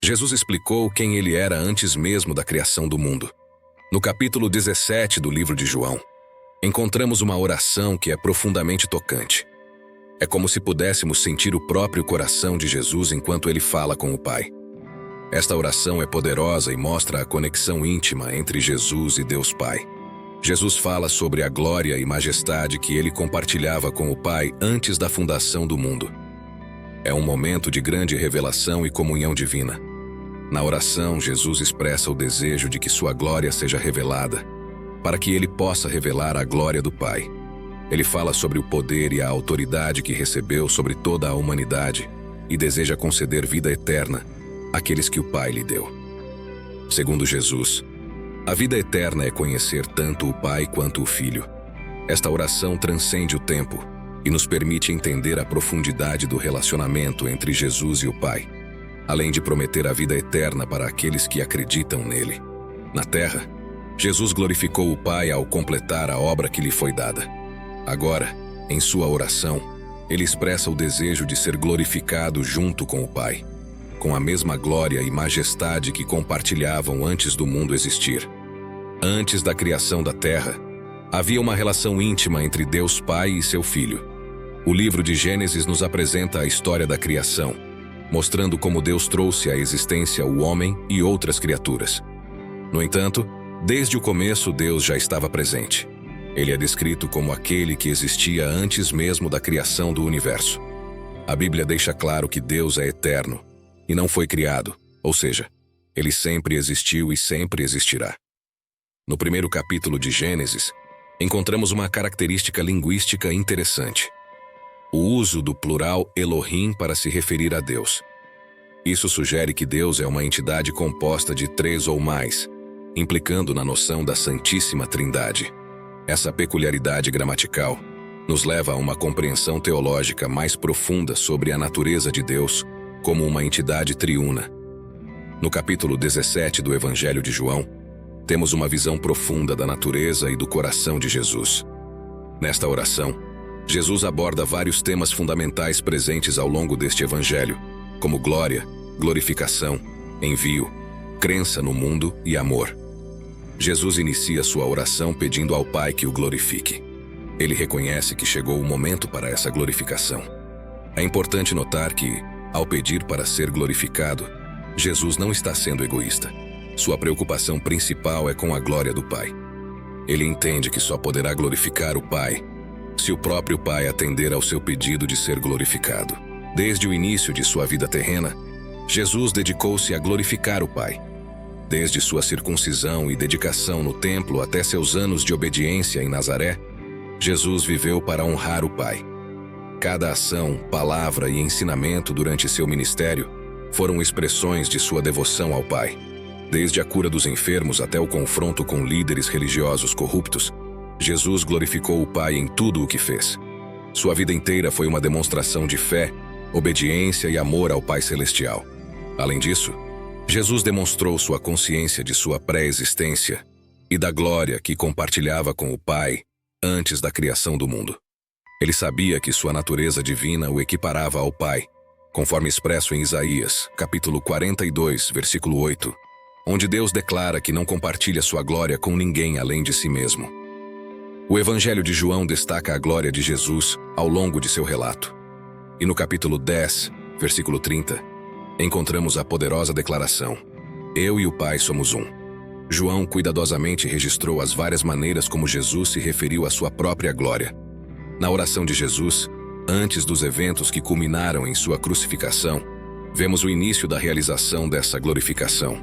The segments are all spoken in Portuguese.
Jesus explicou quem ele era antes mesmo da criação do mundo. No capítulo 17 do livro de João, encontramos uma oração que é profundamente tocante. É como se pudéssemos sentir o próprio coração de Jesus enquanto ele fala com o Pai. Esta oração é poderosa e mostra a conexão íntima entre Jesus e Deus Pai. Jesus fala sobre a glória e majestade que ele compartilhava com o Pai antes da fundação do mundo. É um momento de grande revelação e comunhão divina. Na oração, Jesus expressa o desejo de que sua glória seja revelada, para que ele possa revelar a glória do Pai. Ele fala sobre o poder e a autoridade que recebeu sobre toda a humanidade e deseja conceder vida eterna àqueles que o Pai lhe deu. Segundo Jesus, a vida eterna é conhecer tanto o Pai quanto o Filho. Esta oração transcende o tempo e nos permite entender a profundidade do relacionamento entre Jesus e o Pai, além de prometer a vida eterna para aqueles que acreditam nele. Na terra, Jesus glorificou o Pai ao completar a obra que lhe foi dada. Agora, em sua oração, ele expressa o desejo de ser glorificado junto com o Pai, com a mesma glória e majestade que compartilhavam antes do mundo existir. Antes da criação da terra, havia uma relação íntima entre Deus Pai e seu Filho. O livro de Gênesis nos apresenta a história da criação, mostrando como Deus trouxe à existência o homem e outras criaturas. No entanto, desde o começo Deus já estava presente. Ele é descrito como aquele que existia antes mesmo da criação do universo. A Bíblia deixa claro que Deus é eterno e não foi criado, ou seja, ele sempre existiu e sempre existirá. No primeiro capítulo de Gênesis, encontramos uma característica linguística interessante: o uso do plural Elohim para se referir a Deus. Isso sugere que Deus é uma entidade composta de 3 ou mais, implicando na noção da Santíssima Trindade. Essa peculiaridade gramatical nos leva a uma compreensão teológica mais profunda sobre a natureza de Deus como uma entidade triuna. No capítulo 17 do Evangelho de João, temos uma visão profunda da natureza e do coração de Jesus. Nesta oração, Jesus aborda vários temas fundamentais presentes ao longo deste Evangelho, como glória, glorificação, envio, crença no mundo e amor. Jesus inicia sua oração pedindo ao Pai que o glorifique. Ele reconhece que chegou o momento para essa glorificação. É importante notar que, ao pedir para ser glorificado, Jesus não está sendo egoísta. Sua preocupação principal é com a glória do Pai. Ele entende que só poderá glorificar o Pai se o próprio Pai atender ao seu pedido de ser glorificado. Desde o início de sua vida terrena, Jesus dedicou-se a glorificar o Pai. Desde sua circuncisão e dedicação no templo até seus anos de obediência em Nazaré, Jesus viveu para honrar o Pai. Cada ação, palavra e ensinamento durante seu ministério foram expressões de sua devoção ao Pai. Desde a cura dos enfermos até o confronto com líderes religiosos corruptos, Jesus glorificou o Pai em tudo o que fez. Sua vida inteira foi uma demonstração de fé, obediência e amor ao Pai Celestial. Além disso, Jesus demonstrou sua consciência de sua pré-existência e da glória que compartilhava com o Pai antes da criação do mundo. Ele sabia que sua natureza divina o equiparava ao Pai, conforme expresso em Isaías, capítulo 42, versículo 8, onde Deus declara que não compartilha sua glória com ninguém além de si mesmo. O Evangelho de João destaca a glória de Jesus ao longo de seu relato. E no capítulo 10, versículo 30, encontramos a poderosa declaração: Eu e o Pai somos um. João cuidadosamente registrou as várias maneiras como Jesus se referiu à sua própria glória. Na oração de Jesus, antes dos eventos que culminaram em sua crucificação, vemos o início da realização dessa glorificação.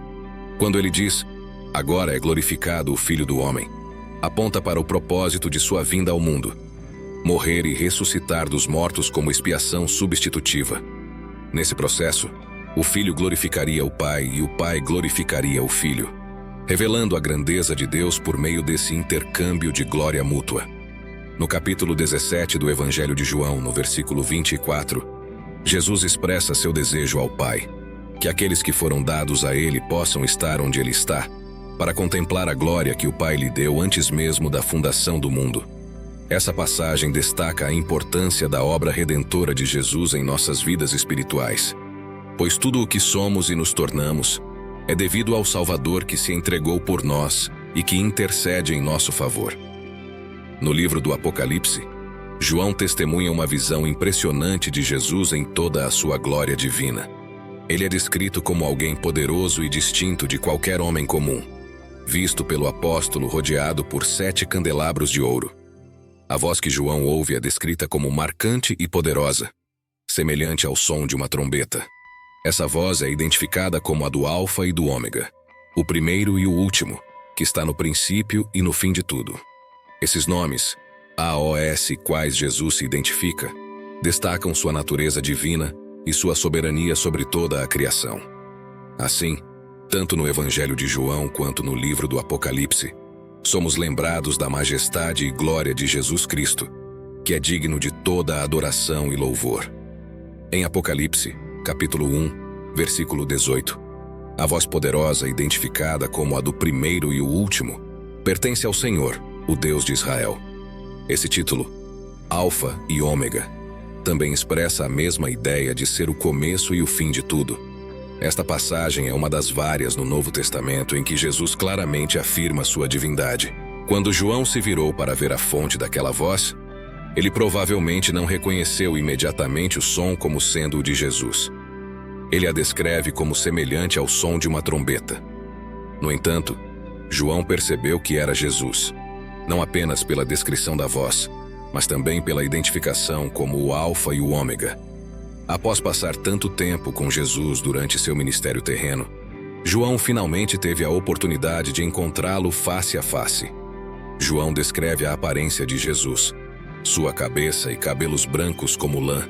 Quando ele diz, agora é glorificado o Filho do Homem, aponta para o propósito de sua vinda ao mundo: morrer e ressuscitar dos mortos como expiação substitutiva. Nesse processo, o Filho glorificaria o Pai e o Pai glorificaria o Filho, revelando a grandeza de Deus por meio desse intercâmbio de glória mútua. No capítulo 17 do Evangelho de João, no versículo 24, Jesus expressa seu desejo ao Pai, que aqueles que foram dados a ele possam estar onde ele está, para contemplar a glória que o Pai lhe deu antes mesmo da fundação do mundo. Essa passagem destaca a importância da obra redentora de Jesus em nossas vidas espirituais. pois tudo o que somos e nos tornamos é devido ao Salvador que se entregou por nós e que intercede em nosso favor. No livro do Apocalipse, João testemunha uma visão impressionante de Jesus em toda a sua glória divina. Ele é descrito como alguém poderoso e distinto de qualquer homem comum, visto pelo apóstolo rodeado por 7 candelabros de ouro. A voz que João ouve é descrita como marcante e poderosa, semelhante ao som de uma trombeta. Essa voz é identificada como a do Alfa e do Ômega, o primeiro e o último, que está no princípio e no fim de tudo. Esses nomes, AOS, quais Jesus se identifica, destacam sua natureza divina e sua soberania sobre toda a criação. Assim, tanto no Evangelho de João quanto no livro do Apocalipse, somos lembrados da majestade e glória de Jesus Cristo, que é digno de toda a adoração e louvor. Em Apocalipse, capítulo 1, versículo 18, a voz poderosa, identificada como a do primeiro e o último, pertence ao Senhor, o Deus de Israel. Esse título, Alfa e Ômega, também expressa a mesma ideia de ser o começo e o fim de tudo. Esta passagem é uma das várias no Novo Testamento em que Jesus claramente afirma sua divindade. Quando João se virou para ver a fonte daquela voz, ele provavelmente não reconheceu imediatamente o som como sendo o de Jesus. Ele a descreve como semelhante ao som de uma trombeta. No entanto, João percebeu que era Jesus, não apenas pela descrição da voz, mas também pela identificação como o Alfa e o Ômega. Após passar tanto tempo com Jesus durante seu ministério terreno, João finalmente teve a oportunidade de encontrá-lo face a face. João descreve a aparência de Jesus, sua cabeça e cabelos brancos como lã,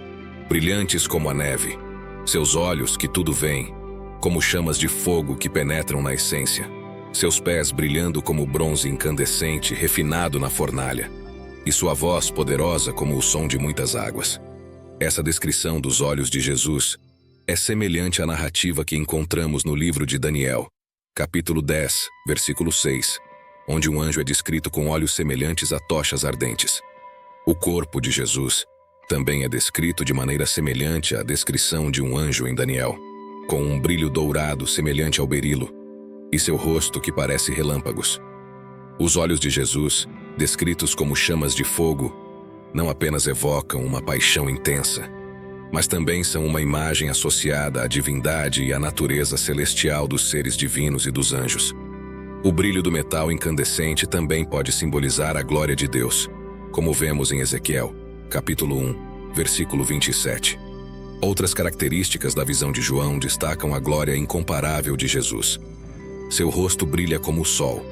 brilhantes como a neve, seus olhos que tudo veem, como chamas de fogo que penetram na essência, seus pés brilhando como bronze incandescente refinado na fornalha, e sua voz poderosa como o som de muitas águas. Essa descrição dos olhos de Jesus é semelhante à narrativa que encontramos no livro de Daniel, capítulo 10, versículo 6, onde um anjo é descrito com olhos semelhantes a tochas ardentes. O corpo de Jesus também é descrito de maneira semelhante à descrição de um anjo em Daniel, com um brilho dourado semelhante ao berilo, e seu rosto que parece relâmpagos. Os olhos de Jesus, descritos como chamas de fogo, não apenas evocam uma paixão intensa, mas também são uma imagem associada à divindade e à natureza celestial dos seres divinos e dos anjos. O brilho do metal incandescente também pode simbolizar a glória de Deus, como vemos em Ezequiel, capítulo 1, versículo 27. Outras características da visão de João destacam a glória incomparável de Jesus. Seu rosto brilha como o sol,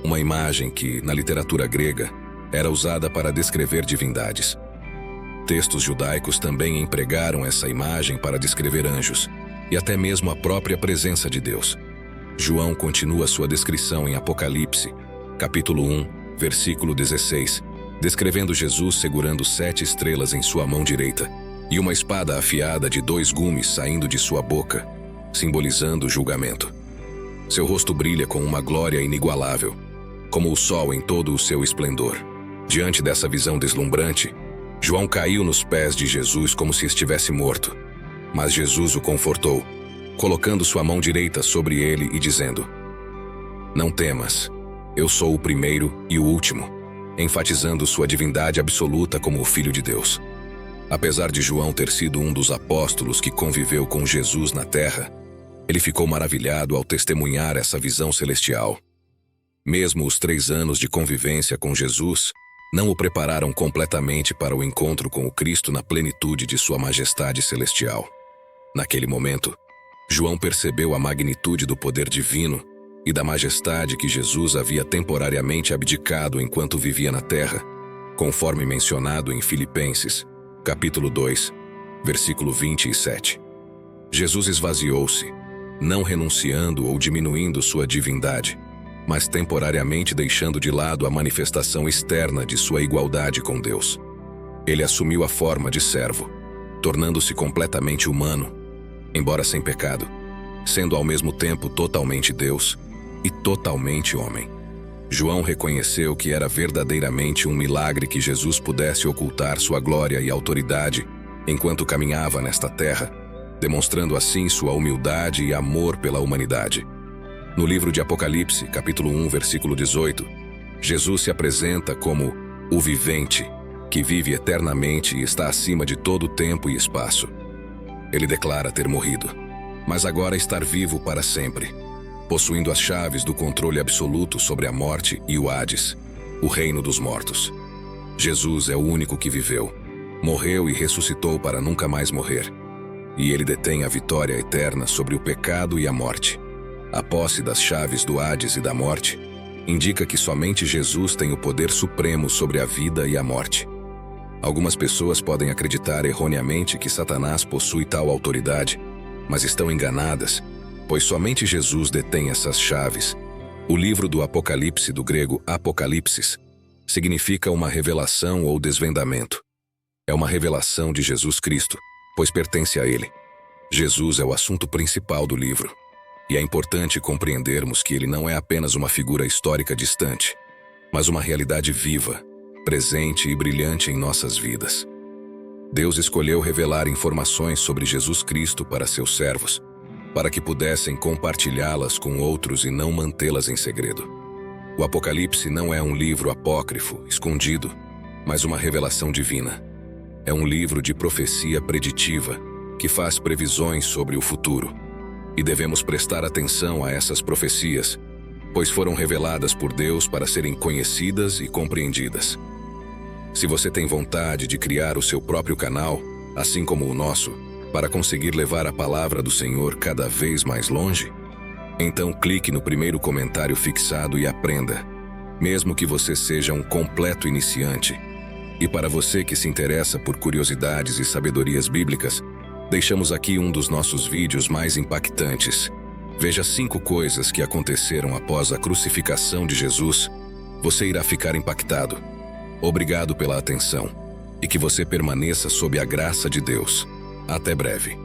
uma imagem que, na literatura grega, era usada para descrever divindades. Textos judaicos também empregaram essa imagem para descrever anjos, e até mesmo a própria presença de Deus. João continua sua descrição em Apocalipse, capítulo 1, versículo 16, descrevendo Jesus segurando 7 estrelas em sua mão direita e uma espada afiada de 2 gumes saindo de sua boca, simbolizando o julgamento. Seu rosto brilha com uma glória inigualável, como o sol em todo o seu esplendor. Diante dessa visão deslumbrante, João caiu nos pés de Jesus como se estivesse morto, mas Jesus o confortou, colocando sua mão direita sobre ele e dizendo: "Não temas, eu sou o primeiro e o último", enfatizando sua divindade absoluta como o Filho de Deus. Apesar de João ter sido um dos apóstolos que conviveu com Jesus na terra, ele ficou maravilhado ao testemunhar essa visão celestial. Mesmo os 3 anos de convivência com Jesus não o prepararam completamente para o encontro com o Cristo na plenitude de sua majestade celestial. Naquele momento, João percebeu a magnitude do poder divino e da majestade que Jesus havia temporariamente abdicado enquanto vivia na terra, conforme mencionado em Filipenses, capítulo 2, versículo 27. Jesus esvaziou-se, não renunciando ou diminuindo sua divindade, mas temporariamente deixando de lado a manifestação externa de sua igualdade com Deus. Ele assumiu a forma de servo, tornando-se completamente humano, embora sem pecado, sendo ao mesmo tempo totalmente Deus e totalmente homem. João reconheceu que era verdadeiramente um milagre que Jesus pudesse ocultar sua glória e autoridade enquanto caminhava nesta terra, demonstrando assim sua humildade e amor pela humanidade. No livro de Apocalipse, capítulo 1, versículo 18, Jesus se apresenta como o vivente, que vive eternamente e está acima de todo tempo e espaço. Ele declara ter morrido, mas agora estar vivo para sempre, possuindo as chaves do controle absoluto sobre a morte e o Hades, o reino dos mortos. Jesus é o único que viveu, morreu e ressuscitou para nunca mais morrer. E ele detém a vitória eterna sobre o pecado e a morte. A posse das chaves do Hades e da morte indica que somente Jesus tem o poder supremo sobre a vida e a morte. Algumas pessoas podem acreditar erroneamente que Satanás possui tal autoridade, mas estão enganadas, pois somente Jesus detém essas chaves. O livro do Apocalipse, do grego Apocalipsis, significa uma revelação ou desvendamento. É uma revelação de Jesus Cristo, pois pertence a ele. Jesus é o assunto principal do livro. E é importante compreendermos que ele não é apenas uma figura histórica distante, mas uma realidade viva, presente e brilhante em nossas vidas. Deus escolheu revelar informações sobre Jesus Cristo para seus servos, para que pudessem compartilhá-las com outros e não mantê-las em segredo. O Apocalipse não é um livro apócrifo, escondido, mas uma revelação divina. É um livro de profecia preditiva, que faz previsões sobre o futuro. E devemos prestar atenção a essas profecias, pois foram reveladas por Deus para serem conhecidas e compreendidas. Se você tem vontade de criar o seu próprio canal, assim como o nosso, para conseguir levar a palavra do Senhor cada vez mais longe, então clique no primeiro comentário fixado e aprenda, mesmo que você seja um completo iniciante. E para você que se interessa por curiosidades e sabedorias bíblicas, deixamos aqui um dos nossos vídeos mais impactantes. Veja 5 coisas que aconteceram após a crucificação de Jesus. Você irá ficar impactado. Obrigado pela atenção e que você permaneça sob a graça de Deus. Até breve.